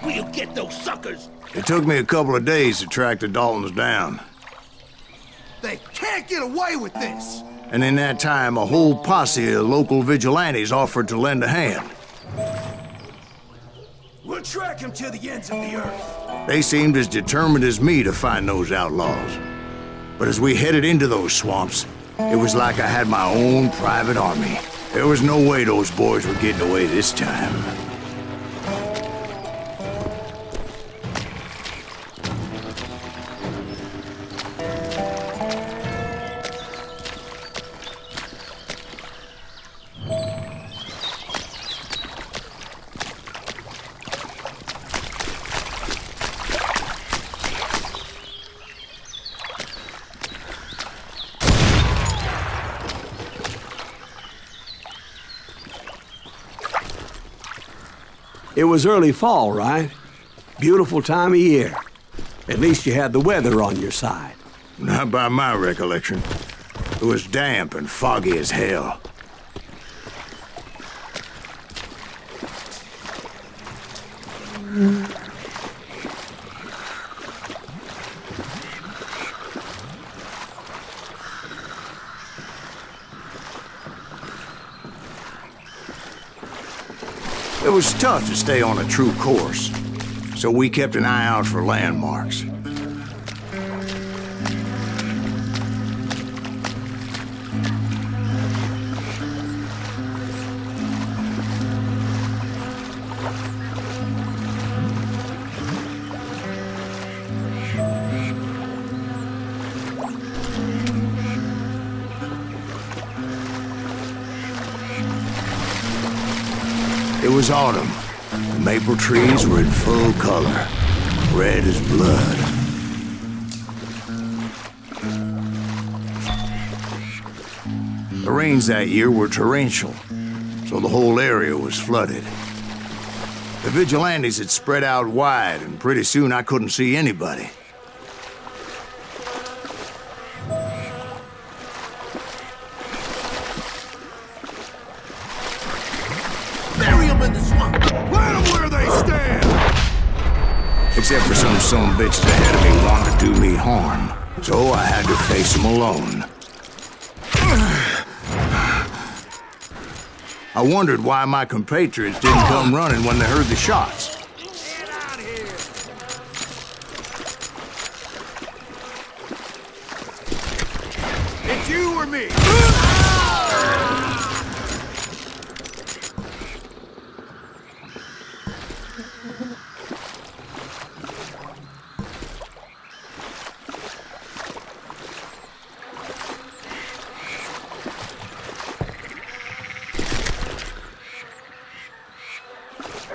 We'll get those suckers! It took me a couple of days to track the Daltons down. They can't get away with this! And in that time, a whole posse of local vigilantes offered to lend a hand. We'll track him to the ends of the earth. They seemed as determined as me to find those outlaws. But as we headed into those swamps, it was like I had my own private army. There was no way those boys were getting away this time. It was early fall, right? Beautiful time of year. At least you had the weather on your side. Not by my recollection. It was damp and foggy as hell. It was tough to stay on a true course, so we kept an eye out for landmarks. It was autumn. The maple trees were in full color, red as blood. The rains that year were torrential, so the whole area was flooded. The vigilantes had spread out wide, and pretty soon I couldn't see anybody. Except for some bitches ahead of me wanted to do me harm. So I had to face them alone. I wondered why my compatriots didn't come running when they heard the shots. Get out here! It's you or me!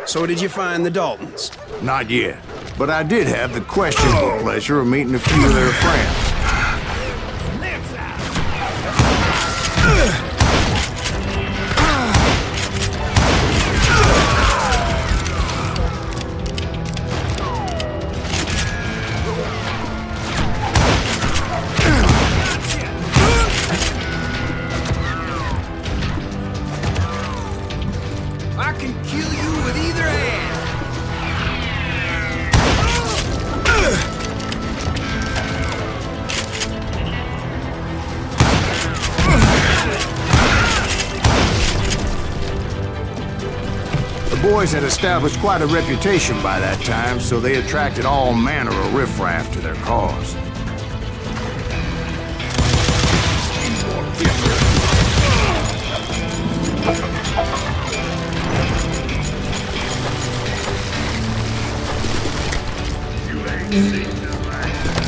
So did you find the Daltons? Not yet, but I did have the questionable pleasure of meeting a few of their friends. I can kill you with either hand! The boys had established quite a reputation by that time, so they attracted all manner of riffraff to their cause.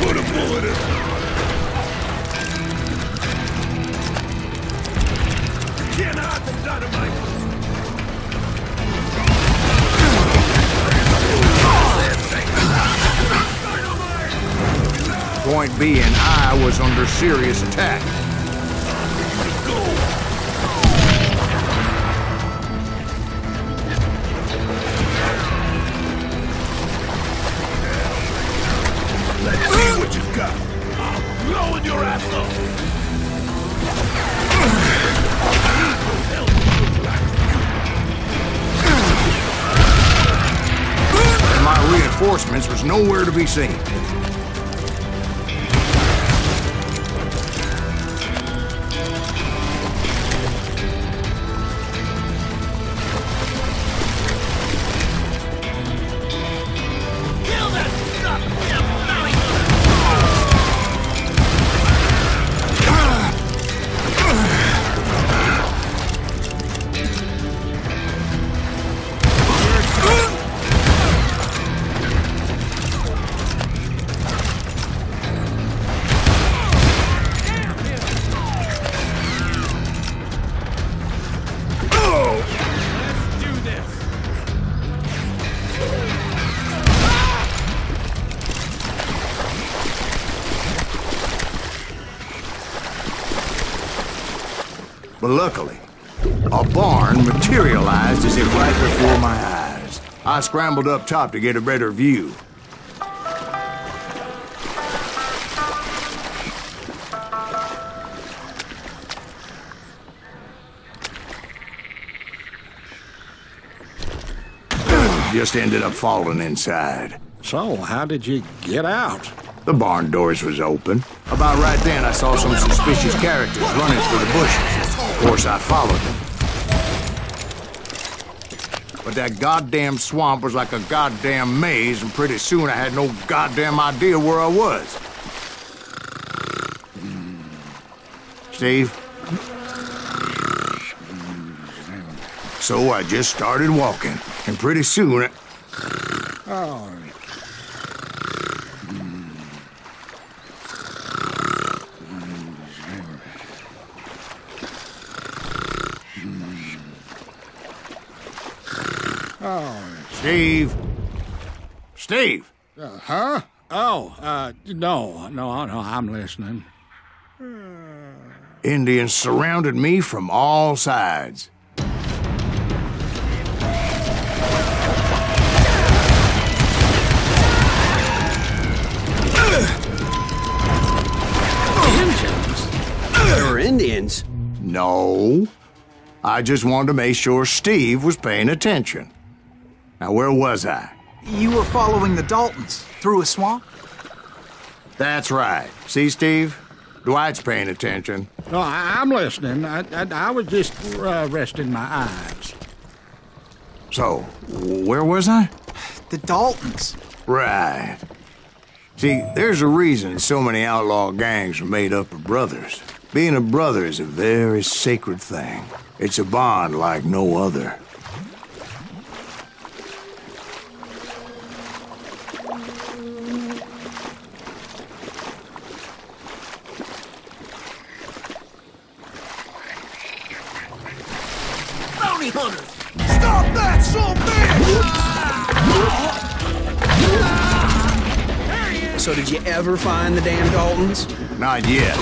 Put a bullet in him! Can't hide the dynamite! Point being, I was under serious attack. Let's see what you got! I'm blowing your ass off! reinforcements was nowhere to be seen. But luckily, a barn materialized as if right before my eyes. I scrambled up top to get a better view. Just ended up falling inside. So, how did you get out? The barn doors was open. About right then, I saw some suspicious characters running through the bushes. Of course, I followed them. But that goddamn swamp was like a goddamn maze, and pretty soon I had no goddamn idea where I was. Steve? So I just started walking, and pretty soon... Oh. Steve? Steve? Huh? Oh, no, I'm listening. Indians surrounded me from all sides. There were Indians? No. I just wanted to make sure Steve was paying attention. Now, where was I? You were following the Daltons through a swamp? That's right. See, Steve? Dwight's paying attention. No, I'm listening. I was just resting my eyes. So, where was I? The Daltons. Right. See, there's a reason so many outlaw gangs are made up of brothers. Being a brother is a very sacred thing. It's a bond like no other. Bounty hunters! Stop that, So did you ever find the damn Daltons? Not yet,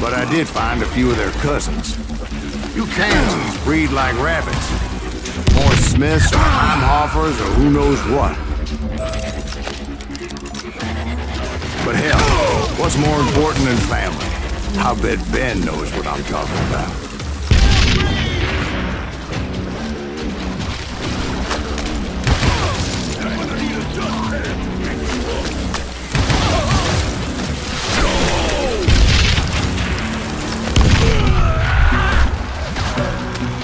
but I did find a few of their cousins. You Kansans breed like rabbits. More Smiths or Heimhoffers or who knows what. But hell, what's more important than family? I'll bet Ben knows what I'm talking about.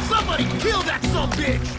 Somebody kill that sumbitch!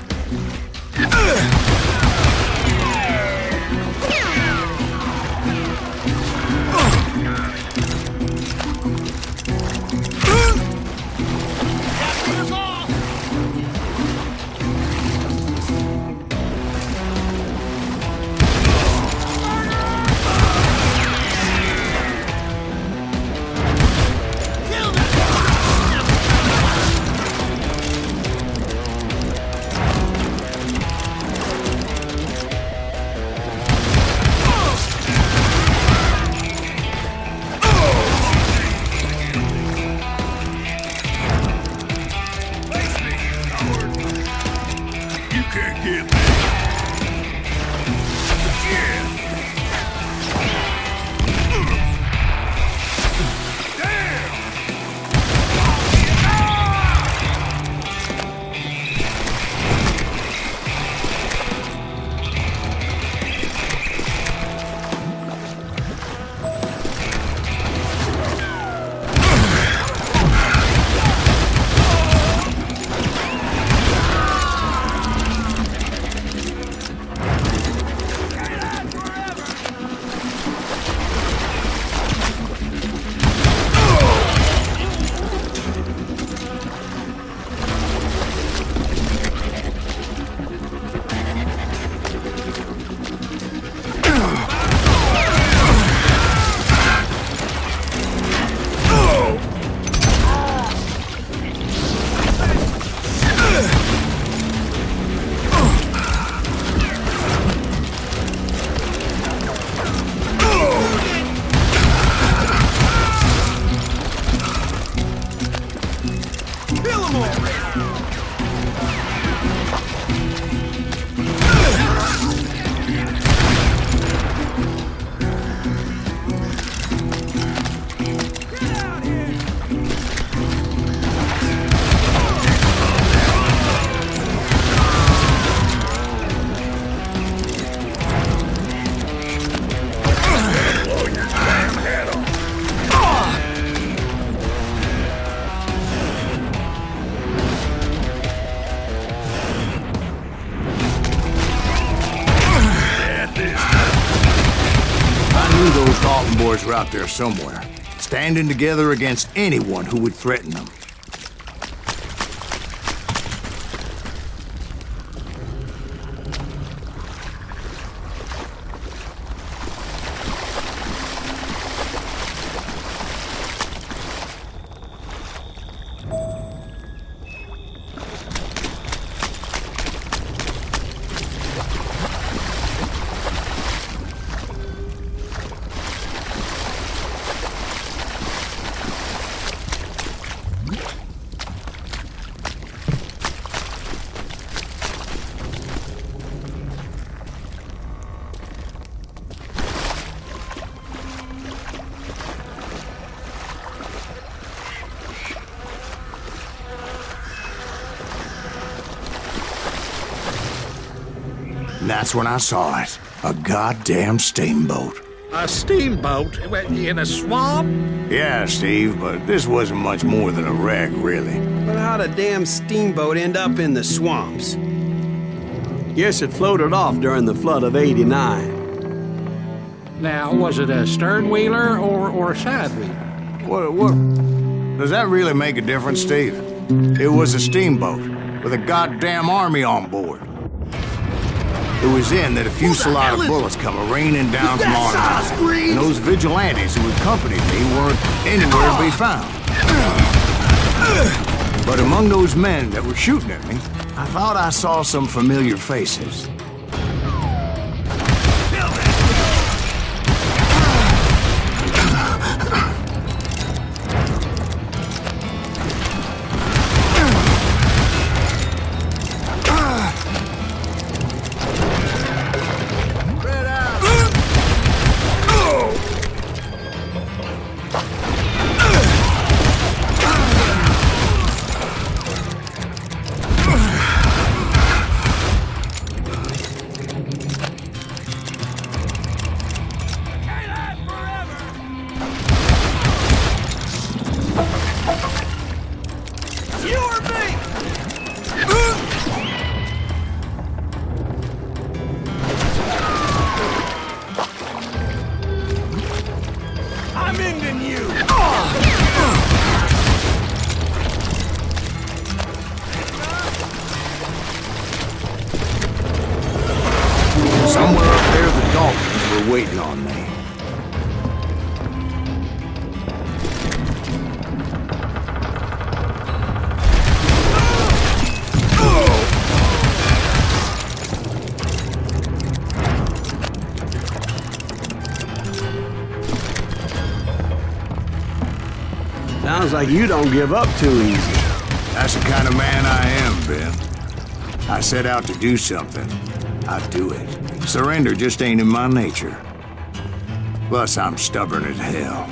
those Dalton boys were out there somewhere, standing together against anyone who would threaten them. And that's when I saw it. A goddamn steamboat. A steamboat in a swamp? Yeah, Steve, but this wasn't much more than a wreck, really. But how'd a damn steamboat end up in the swamps? Yes, it floated off during the flood of '89. Now, was it a stern wheeler or a side wheeler? What? Does that really make a difference, Steve? It was a steamboat with a goddamn army on board. It was then that a fusillade of bullets come raining down from on high, and those vigilantes who accompanied me weren't anywhere to be found. But among those men that were shooting at me, I thought I saw some familiar faces. Somewhere up there, the Daltons were waiting on me. Sounds like you don't give up too easy. That's the kind of man I am, Ben. I set out to do something. I do it. Surrender just ain't in my nature. Plus, I'm stubborn as hell.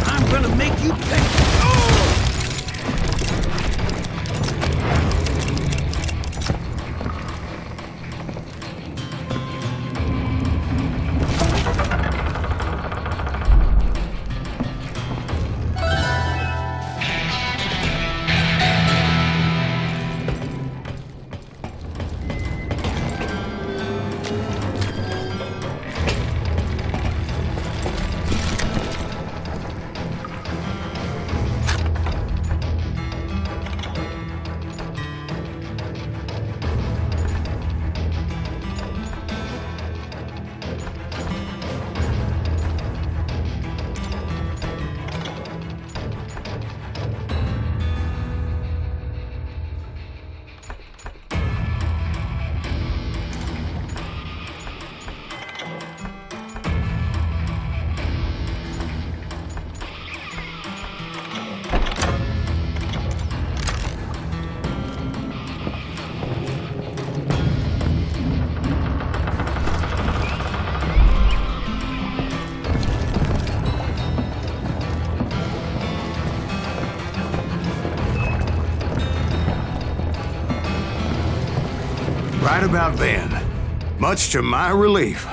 I'm gonna make you pay. Right about then, Much to my relief,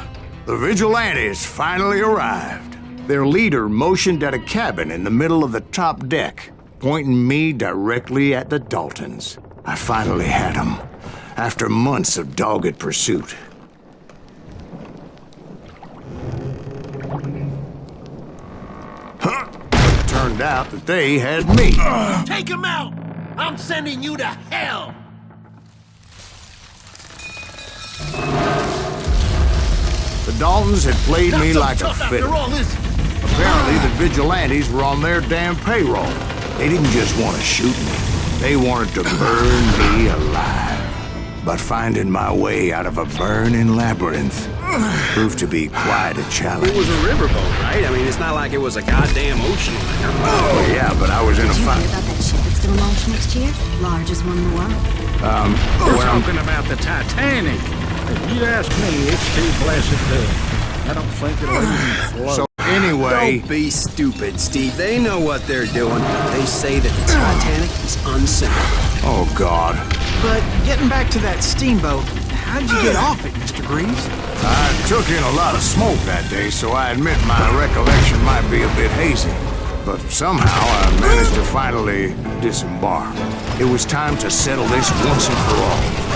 the vigilantes finally arrived. Their leader motioned at a cabin in the middle of the top deck, pointing me directly at the Daltons. I finally had them, after months of dogged pursuit. Turned out that they had me. Take him out! I'm sending you to hell! The Daltons had played Not me so like a tough fiddle. after all, is it? Apparently, the vigilantes were on their damn payroll. They didn't just want to shoot me. They wanted to burn me alive. But finding my way out of a burning labyrinth proved to be quite a challenge. It was a riverboat, right? I mean, it's not like it was a goddamn ocean liner. Oh, yeah, but I was in a Did you hear fight. about that ship that's gonna launch next year? Largest one in the world. We're talking about the Titanic. If you'd ask me, it's too blessed to. I don't think it'll even float. So anyway, Don't be stupid, Steve. They know what they're doing. They say that the Titanic is unsinkable. oh God, But getting back to that steamboat, how'd you get off it, Mr. Greaves? I took in a lot of smoke that day, so I admit my recollection might be a bit hazy. But somehow I managed to finally disembark. It was time to settle this once and for all.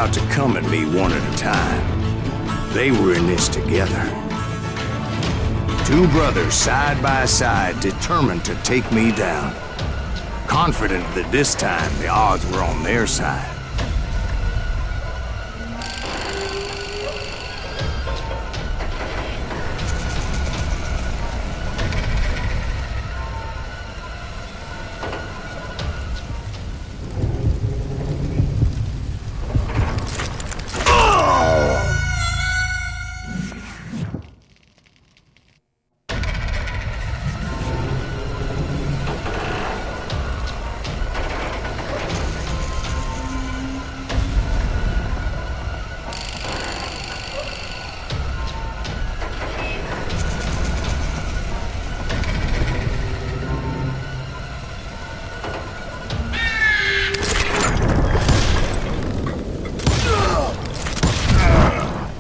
about to come at me one at a time. They were in this together. Two brothers side by side, determined to take me down. confident that this time the odds were on their side.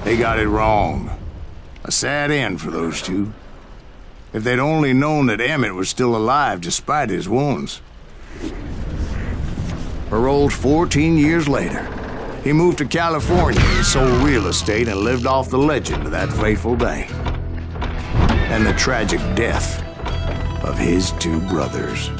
They got it wrong. A sad end for those two. If they'd only known that Emmett was still alive despite his wounds. Paroled 14 years later, he moved to California and sold real estate and lived off the legend of that fateful day. And the tragic death of his two brothers.